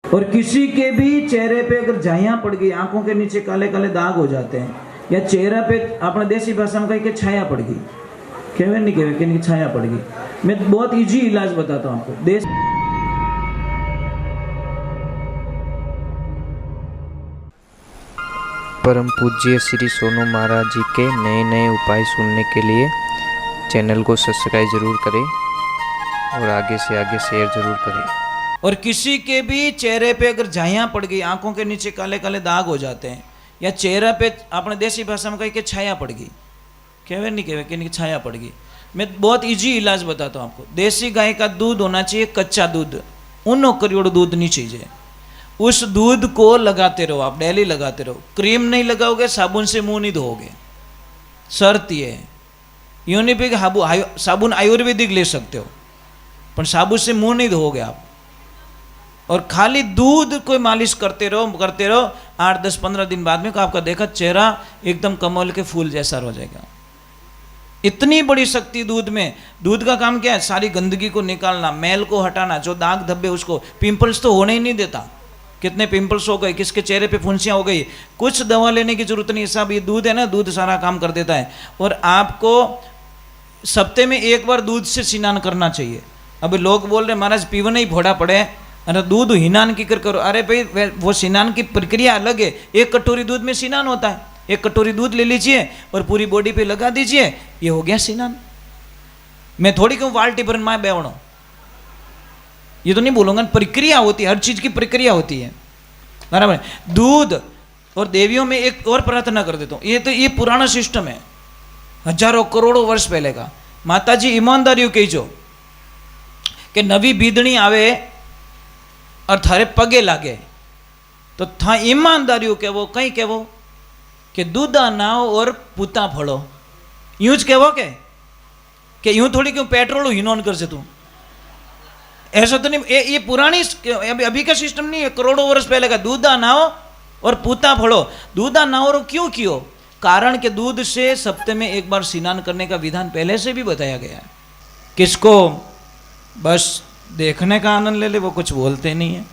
और किसी के भी चेहरे पे अगर झाइयाँ पड़ गई, आंखों के नीचे काले काले दाग हो जाते हैं, या चेहरा पे अपने देसी भाषा में कहीं के छाया पड़ गई, कहवे नहीं कहवे कि छाया पड़ गई, मैं बहुत इजी इलाज बताता हूँ आपको। देश परम पूज्य श्री सोनू महाराज जी के नए नए उपाय सुनने के लिए चैनल को सब्सक्राइब जरूर करें और आगे से आगे शेयर जरूर करें। और किसी के भी चेहरे पे अगर झाइयाँ पड़ गई, आंखों के नीचे काले काले दाग हो जाते हैं, या चेहरा पे अपने देसी भाषा में कहीं के छाया पड़ गई, कहवे नहीं कहवे कि छाया पड़ गई, मैं बहुत इजी इलाज बताता हूँ आपको। देसी गाय का दूध होना चाहिए, कच्चा दूध, 1 करोड़ दूध नहीं चाहिए। उस दूध को लगाते रहो, आप डेली लगाते रहो। क्रीम नहीं लगाओगे, साबुन से मुंह नहीं धोओगे, शर्त ये है। यूँ नहीं भी साबुन आयुर्वेदिक ले सकते हो, पर साबुन से मुंह नहीं धोओगे आप। और खाली दूध को मालिश करते रहो 8, 10, 15 दिन बाद में आपका देखा चेहरा एकदम कमल के फूल जैसा हो जाएगा। इतनी बड़ी शक्ति दूध में। दूध का काम क्या है? सारी गंदगी को निकालना, मैल को हटाना, जो दाग धब्बे उसको। पिंपल्स तो होने ही नहीं देता। कितने पिंपल्स हो गए, किसके चेहरे पे फुंसियाँ हो गई, कुछ दवा लेने की जरूरत नहीं। सब ये दूध है ना, दूध सारा काम कर देता है। और आपको सप्ते में 1 बार दूध से स्नान करना चाहिए। अभी लोग बोल रहे महाराज पीवने ही भोड़ा पड़े, अरे दूध हिनान की करो। अरे भाई वो स्नान की प्रक्रिया अलग है। 1 कटोरी दूध में स्नान होता है। 1 कटोरी दूध ले लीजिए और पूरी बॉडी पे लगा दीजिए, ये हो गया स्नान। मैं थोड़ी क्यों बाल्टी भर मैं बेवड़ो, ये तो नहीं बोलूँगा। प्रक्रिया होती है, हर चीज़ की प्रक्रिया होती है, बराबर। दूध और देवियों में एक और प्रार्थना कर देता हूँ। ये पुराना सिस्टम है, हजारों करोड़ों वर्ष पहले का। माता जी ईमानदारी कहीजो कि नवी बीदणी आवे और थारे पगे लागे तो था ईमानदारी कहो, कहीं कहो कि दूधा नाव और पूता फड़ो। यूं ज कहो कि यूं थोड़ी क्यों पेट्रोल हिनोन कर से तू, ऐसा तो नहीं। ये पुरानी अभी का सिस्टम नहीं है, करोड़ों वर्ष पहले का। दूधा नाव और पूता फड़ो। दूधा नाव और क्यों कियो? कारण के दूध से सप्ते में 1 बार स्नान करने का विधान पहले से भी बताया गया है। किसको बस देखने का आनंद ले ले, वो कुछ बोलते नहीं है।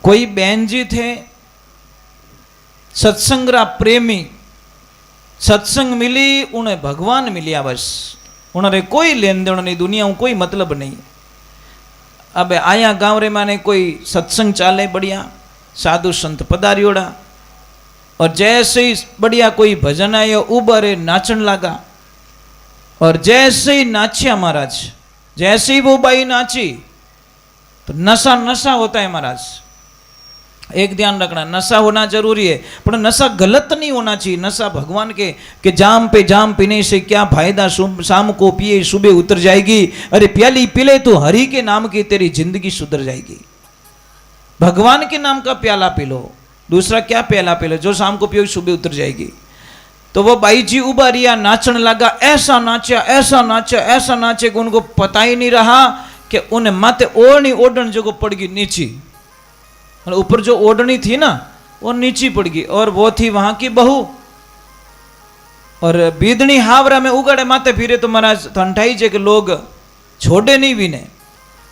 कोई बहन जी थे सत्संगरा प्रेमी, सत्संग मिली उन्हें भगवान मिलिया, बस उन्होंने कोई लेन देन नहीं, दुनिया में कोई मतलब नहीं। अब आया गाँव रे माने कोई सत्संग चाले बढ़िया, साधु संत पधारियोड़ा, और जैसे ही बढ़िया कोई भजन आयो उबरे नाचन लगा। और जैसे ही नाचिया महाराज, जैसे ही वो बाई नाची तो नशा नशा होता है महाराज। एक ध्यान रखना, नशा होना जरूरी है, पर नशा गलत नहीं होना चाहिए। नशा भगवान के कि जाम पे जाम पीने से क्या फायदा, शाम को पिए सुबह उतर जाएगी। अरे प्याली पीले तो हरि के नाम की तेरी जिंदगी सुधर जाएगी। भगवान के नाम का प्याला पी लो, दूसरा क्या प्याला पी लो, जो शाम को पियो सुबह उतर जाएगी। तो वो बाई जी उबारिया, नाचन लगा, ऐसा नाचा ऐसा नाचा ऐसा नाचे कि उनको पता ही नहीं रहा कि उन्हें माथे ओढ़नी ओढ़न जो पड़ गई नीची, और ऊपर जो ओढ़नी थी ना वो नीची पड़ गई। और वो थी वहां की बहू, और बीदनी हावरा में उगड़े माथे फिरे तो महाराज ठंडाई जे के लोग छोड़े नहीं बीने।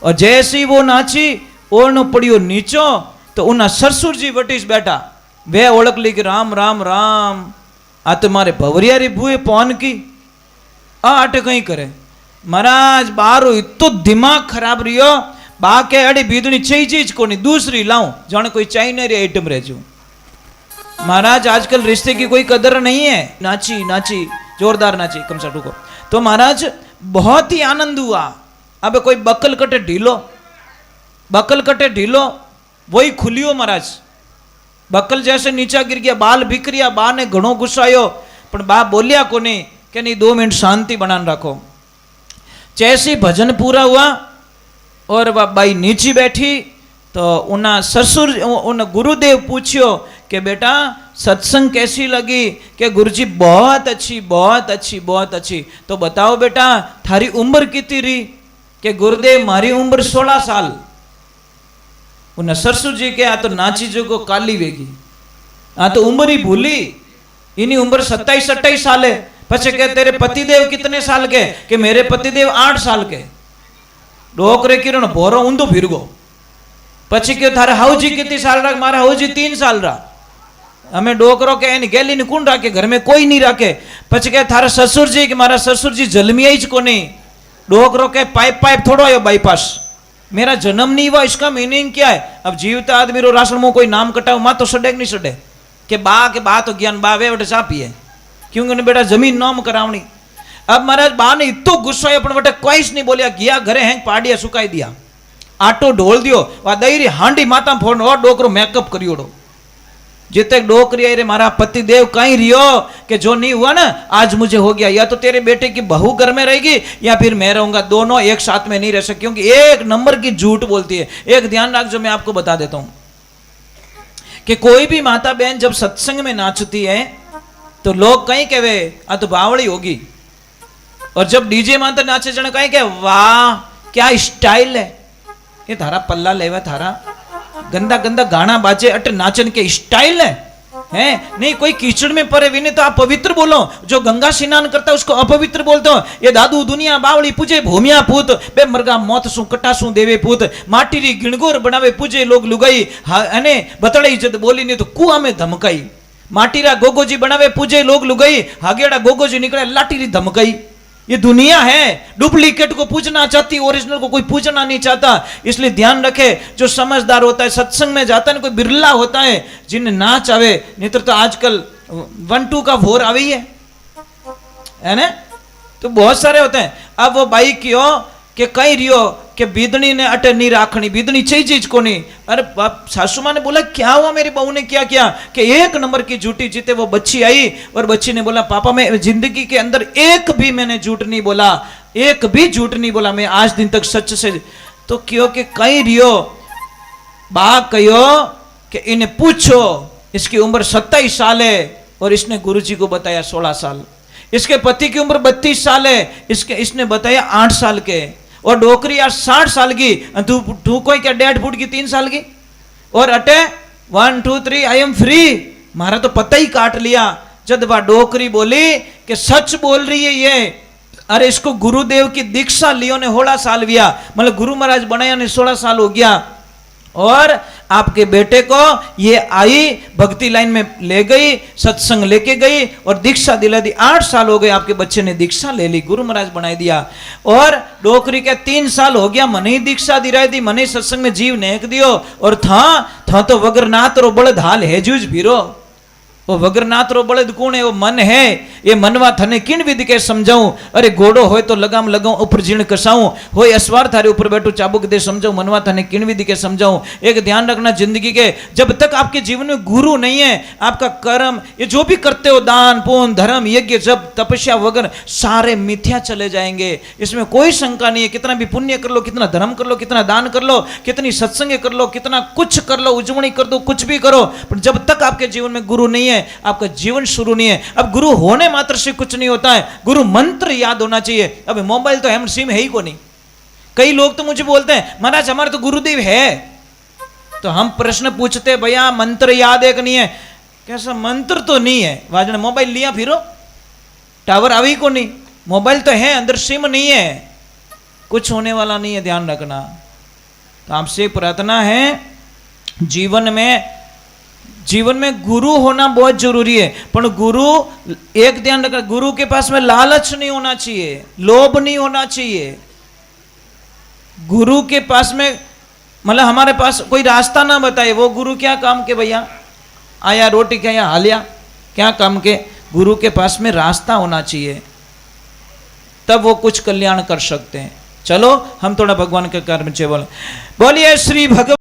और जैसे ही वो नाची ओढ़नो पड़ियो नीचो तो उन्हें ससुर जी वटीस बैठा, वे ओळख ली कि राम राम राम, आ तुम्हारे भवरिया री बुए पौन की आटे कहीं करे। महाराज बारो इतो दिमाग खराब रियो, बाके अड़ी बीदनी चई चीज को नहीं, दूसरी लाऊं जाने कोई चाइना री आइटम रह जू। महाराज आजकल रिश्ते की कोई कदर नहीं है। नाची नाची जोरदार नाची, कम सा टूको। तो महाराज बहुत ही आनंद हुआ। अब कोई बकल कटे ढीलो, बकल कटे ढीलो वही खुलियो महाराज। बकल जैसे नीचा गिर गया, बाल बिखरिया। बा ने घणो गुस्सायो, पर बा बोलिया को नहीं कि नहीं 2 मिनट शांति बनान रखो। जैसे भजन पूरा हुआ और वह बाई नीची बैठी तो उन्हें ससुर उन गुरुदेव पूछियो कि बेटा सत्संग कैसी लगी? कि गुरुजी बहुत अच्छी बहुत अच्छी बहुत अच्छी। तो बताओ बेटा थारी उम्र कितनी रही? कि गुरुदेव मारी उम्र 16 साल। उन्हें ससुर जी के आ तो नाची जो को काली वेगी, आ तो उम्र ही भूली, इन्हीं उम्र 27-28 साल है। पछे के तेरे पतिदेव कितने साल के? कि मेरे पतिदेव 8 साल के। डोकरे किरण भोरो ऊंधो फिर गो, પછી કે તારે હાઉજી कितनी साल रहा? मारा हाउजी 3 साल रहा। हमें डोकरो के एनी गेली ने कौन राखे? घर में कोई नहीं राखे। પછી કે थारा ससुर जी के मारा ससुर जी जन्मिया ही को नहीं। डोकरो के पाइप थोड़ो आयो बाईपास, मेरा जन्म नहीं हुआ, इसका मीनिंग क्या है? अब जीवता आदमी रो राशन में कोई नाम कटाओ माँ तो सड़े नहीं सड़े के बा तो ज्ञान बा वे बटे चापी है, क्योंकि उन्हें बेटा जमीन नाम करावनी। अब महाराज बा ने इतो गुस्सा है अपन बटे कोई नहीं बोलिया, गया घरे हैंग पाडिया सुकाई दिया, आटो ढोल दियो, वा दईरी हांडी माता फोड़ और डोकरो मेकअप करियोड़ो। जिते डोकरी आई रे मारा पति देव कहीं रियो कि जो नहीं हुआ ना आज मुझे हो गया, या तो तेरे बेटे की बहू घर में रहेगी या फिर मैं रहूंगा, दोनों एक साथ में नहीं रह सकते, क्योंकि एक नंबर की झूठ बोलती है। एक ध्यान रख, जो मैं आपको बता देता हूं कि कोई भी माता बहन जब सत्संग में नाचती है तो लोग कहीं कहे आ तो बावड़ी होगी, और जब डीजे माता नाचे जने कहीं कहे वाह क्या स्टाइल है, ये थारा पल्ला लेवा, थारा गंदा गंदा गाना बाजे अट नाचन के स्टाइल है नहीं। कोई कीचड़ में पड़े भी नहीं तो आप पवित्र बोलो, जो गंगा स्नान करता है उसको अपवित्र बोलते हो। ये दादू दुनिया बावड़ी पूजे भूमिया पूत, बे मरगा मौत सु कटासु देवे पूत, माटीरी गिणगोर बनावे पूजे लोग लुगाई, अने बतड़े इज्जत बोली नहीं तो कुआ में धमकाई। माटीरा गोगोजी बनावे पूजे लोग लुगाई, हागेड़ा गोगोजी निकले लाटीरी धमकाई। ये दुनिया है, डुप्लीकेट को पूजना चाहती, ओरिजिनल को कोई पूजना नहीं चाहता। इसलिए ध्यान रखे, जो समझदार होता है सत्संग में जाता है, कोई बिरला होता है जिन्हें नाच आवे, नहीं तो आजकल 1-2 का भोर आवे ही है ना, तो बहुत सारे होते हैं। अब वो बाई क्यों कि कहीं रियो कि बीदनी ने अटे नहीं राखनी, बीदनी चाहिए चीज को नहीं। अरे सासू माँ ने बोला क्या हुआ, मेरी बहू ने क्या किया कि 1 नंबर की झूठी जीते। वो बच्ची आई और बच्ची ने बोला पापा मैं जिंदगी के अंदर एक भी मैंने झूठ नहीं बोला, एक भी झूठ नहीं बोला, मैं आज दिन तक सच से। तो क्यों कि कहीं रियो बा कहो कि इन्हें पूछो, इसकी उम्र 27 साल है और इसने गुरुजी को बताया 16 साल, इसके पति की उम्र 32 साल है, इसने बताया 8 साल के, और डोकरी यार 60 साल की, तू कोई क्या 1.5 फुट की 3 साल की, और अटे 1 2 3 आई एम फ्री, मारा तो पता ही काट लिया। जब वह डोकरी बोली कि सच बोल रही है ये, अरे इसको गुरुदेव की दीक्षा लियो ने 16 साल हुआ, मतलब गुरु महाराज बनाया ने 16 साल हो गया। और आपके बेटे को ये आई भक्ति लाइन में ले गई, सत्संग लेके गई और दीक्षा दिला दी। 8 साल हो गए आपके बच्चे ने दीक्षा ले ली, गुरु महाराज बना दिया। और डोकरी के 3 साल हो गया, मने ही दीक्षा दिलाई दी, मने सत्संग में जीव नेक दियो। और था तो वगरनाथ रो बड़द हाल है जूझ भीरो, वो वगरनाथ रो बड़द कौन है? वो मन है। ये मनवा थने किन विधि के समझाऊं, अरे घोड़ो होय तो लगाम लगाऊं ऊपर जीण कसाऊं, होय अस्वार थारे ऊपर बैठो चाबुक दे समझाऊं, मनवा थने किन विधि के समझाऊं। एक ध्यान रखना जिंदगी के, जब तक आपके जीवन में गुरु नहीं है, आपका कर्म ये जो भी करते हो, दान पुण्य धर्म यज्ञ जब तपस्या वगैरह सारे मिथ्या चले जाएंगे, इसमें कोई शंका नहीं है। कितना भी पुण्य कर लो, कितना धर्म कर लो, कितना दान कर लो, कितनी सत्संग कर लो, कितना कुछ कर लो, उजवणी कर दो, कुछ भी करो, पर जब तक आपके जीवन में गुरु नहीं है आपका जीवन शुरू नहीं है। अब गुरु होने मात्र से कुछ नहीं होता है, गुरु मंत्र याद होना चाहिए। अब मोबाइल तो हम सिम है ही को नहीं। कई लोग तो मुझे बोलते हैं महाराज हमारे तो गुरुदेव है, तो हम प्रश्न पूछते भैया मंत्र याद है कि नहीं है? कैसा मंत्र तो नहीं है, वाजने मोबाइल लिया फिरो, टावर आई को नहीं, मोबाइल तो है अंदर सिम नहीं है, कुछ होने वाला नहीं है, ध्यान रखना। तो आपसे प्रार्थना है जीवन में गुरु होना बहुत जरूरी है, पर गुरु एक ध्यान रखना, गुरु के पास में लालच नहीं होना चाहिए, लोभ नहीं होना चाहिए। गुरु के पास में मतलब हमारे पास कोई रास्ता ना बताए, वो गुरु क्या काम के भैया, आया रोटी खाया हालिया, क्या काम के? गुरु के पास में रास्ता होना चाहिए, तब वो कुछ कल्याण कर सकते हैं। चलो हम थोड़ा भगवान के कर्म से बोलिए श्री भगवान।